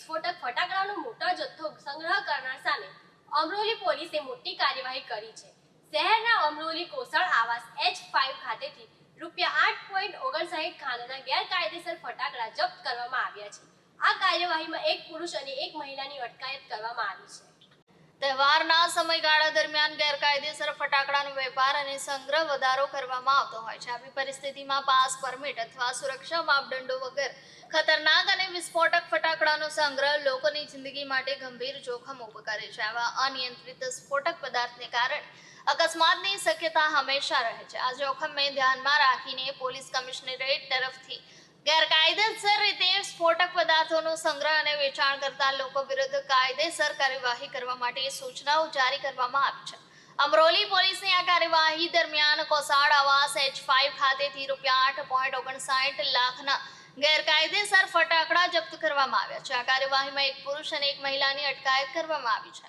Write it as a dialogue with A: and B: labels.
A: વિસ્ફોટક ફટાકડાનો મોટો જથ્થો સંગ્રહ કરનાર સામે અમરોલી પોલીસે મોટી કાર્યવાહી કરી છે। શહેરના અમરોલી કોસળ આવાસ H5 ખાતેથી ₹8.59 ખાનાના ગેરકાયદેસર ફટાકડા જપ્ત કરવામાં આવ્યા છે। આ કાર્યવાહીમાં એક પુરુષ અને એક મહિલાની અટકાયત કરવામાં આવી છે।
B: તહેવારના સમયગાળા દરમિયાન ગેરકાયદેસર ફટાકડાનો વેપાર અને સંગ્રહ વધારો કરવામાં આવતો હોય છે। આવી પરિસ્થિતિમાં પાસ પરમિટ અથવા સુરક્ષા માપદંડો વગર ખતરનાક અને વિસ્ફોટક ફટાકડાનો સંગ્રહ લોકોની જિંદગી માટે ગંભીર જોખમ ઊભું કરે છે। આવા અનિયંત્રિત સ્ફોટક પદાર્થને કારણે અકસ્માતની શક્યતા હંમેશા રહે છે। આ જોખમને ધ્યાનમાં રાખીને પોલીસ કમિશનરેટ તરફથી ગેરકાયદેસર રીતે સ્ફોટક પદાર્થોનો સંગ્રહ અને વેચાણ કરતા લોકો વિરુદ્ધ કાયદેસર કાર્યવાહી કરવા માટે સૂચનાઓ જારી કરવામાં આવી છે। અમરોલી પોલીસની આ કાર્યવાહી દરમિયાન કોસાડ આવાસ H5 ખાતેથી ₹8.59 લાખના ગેરકાયદેસર ફટાકડા જપ્ત કરવામાં આવ્યા છે। આ કાર્યવાહીમાં એક પુરુષ અને એક મહિલાની અટકાયત કરવામાં આવી છે।